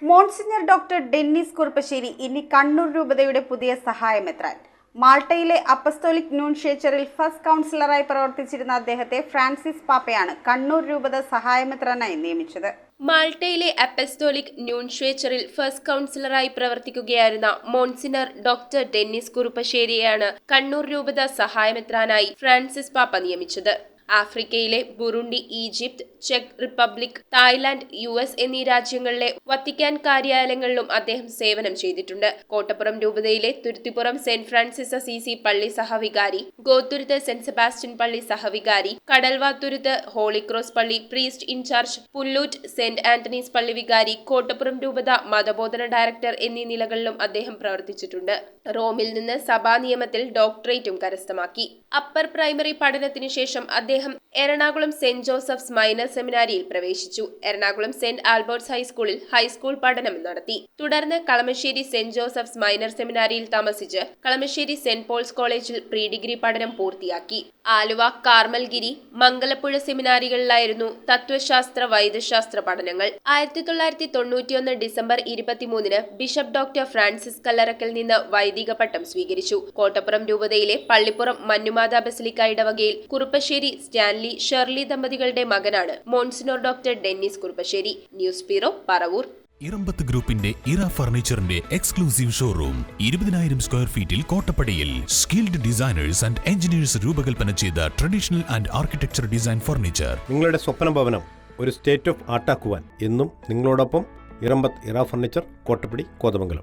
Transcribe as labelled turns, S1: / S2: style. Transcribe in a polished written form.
S1: Monsignor doctor Dennis Kuruppassery ഇനി കണ്ണൂർ രൂപതയുടെ പുതിയ സഹായമെത്രാൻ. മാൾട്ടയിലെ അപ്പസ്തോലിക് ന്യൂൻഷ്യേച്ചറിൽ ഫസ്റ്റ് കൗൺസിലറായി പ്രവർത്തിച്ചിരുന്ന അദ്ദേഹത്തെ ഫ്രാൻസിസ് പാപ്പയാണ് കണ്ണൂർ രൂപത സഹായമെത്രാനായി നിയമിച്ചത്.
S2: മാൾട്ടയിലെ അപ്പസ്തോലിക് ന്യൂൻഷ്യേച്ചറിൽ ഫസ്റ്റ് കൗൺസിലറായി പ്രവർത്തിക്കുകയായിരുന്ന മോൺസിഞ്ഞർ ഡോക്ടർ ഡെന്നിസ് കുറുപ്പശ്ശേരിയെയാണ് കണ്ണൂർ രൂപത സഹായമെത്രാനായി ഫ്രാൻസിസ് പാപ്പ നിയമിച്ചത്. ആഫ്രിക്കയിലെ ബുറുണ്ടി, ഈജിപ്ത്, ചെക്ക് റിപ്പബ്ലിക്, തായ്ലാന്റ്, US എന്നീ രാജ്യങ്ങളിലെ വത്തിക്കാൻ കാര്യാലയങ്ങളിലും അദ്ദേഹം സേവനം ചെയ്തിട്ടുണ്ട്. കോട്ടപ്പുറം രൂപതയിലെ തുരുത്തിപ്പുറം സെന്റ് ഫ്രാൻസിസ് അസീസി പള്ളി സഹവികാരി, ഗോത്തുരുത്ത് സെന്റ് സെബാസ്റ്റ്യൻ പള്ളി സഹവികാരി, കടൽവാത്തുരുത്ത് ഹോളി ക്രോസ് പള്ളി priest in charge, Pulloot saint Antony's പള്ളി വികാരി, കോട്ടപ്പുറം രൂപത മതബോധന ഡയറക്ടർ എന്നീ നിലകളിലും അദ്ദേഹം പ്രവർത്തിച്ചിട്ടുണ്ട്. റോമിൽ നിന്ന് സഭാ നിയമത്തിൽ ഡോക്ടറേറ്റും കരസ്ഥമാക്കി. അപ്പർ പ്രൈമറി പഠനത്തിനു ശേഷം അദ്ദേഹം എറണാകുളം സെന്റ് ജോസഫ്സ് മൈനർ സെമിനാരിയിൽ പ്രവേശിച്ചു. എറണാകുളം സെന്റ് ആൽബർട്ട്സ് ഹൈസ്കൂളിൽ ഹൈസ്കൂൾ പഠനം നടത്തി. തുടർന്ന് കളമശ്ശേരി സെന്റ് ജോസഫ്സ് മൈനർ സെമിനാരിയിൽ താമസിച്ച് കളമശ്ശേരി സെന്റ് പോൾസ് കോളേജിൽ പ്രീ ഡിഗ്രി പഠനം പൂർത്തിയാക്കി. ആലുവ, കാർമൽഗിരി, മംഗലപ്പുഴ സെമിനാരികളിലായിരുന്നു തത്വശാസ്ത്ര വൈദ്യശാസ്ത്ര പഠനങ്ങൾ. 1991 December 23 bishop doctor Francis Kallarakkal നിന്ന് വൈദിക പട്ടം സ്വീകരിച്ചു. കോട്ടപ്പുറം രൂപതയിലെ പള്ളിപ്പുറം മഞ്ഞുമാതാ ബസിലിക്ക ഇടവകയിൽ കുറുപ്പശ്ശേരി സ്റ്റാൻലി ഷെർലി ദമ്പതികളുടെ മകനാണ് monsignor doctor Dennis Kuruppassery. News bureau, Paravur.
S3: Erambath ഗ്രൂപ്പിന്റെ ഇറ ഫർണിച്ചറിന്റെ എക്സ്ക്ലൂസീവ് ഷോറൂം 20,000 സ്ക്വയർ ഫീറ്റിൽ കോട്ടപ്പടിയിൽ. സ്കിൽഡ് ഡിസൈനേഴ്സ് ആൻഡ് എഞ്ചിനീയേഴ്സ് രൂപകൽപ്പന ചെയ്ത traditional and architecture design furniture.
S4: നിങ്ങളുടെ സ്വപ്ന ഭവനം ഒരു സ്റ്റേറ്റ് ഓഫ് ആർട്ടാക്കുവാൻ എന്നും നിങ്ങളോടൊപ്പം ഇറമ്പത്ത് ഇറ ഫർണിച്ചർ, കോട്ടപ്പടി, കോതമംഗലം.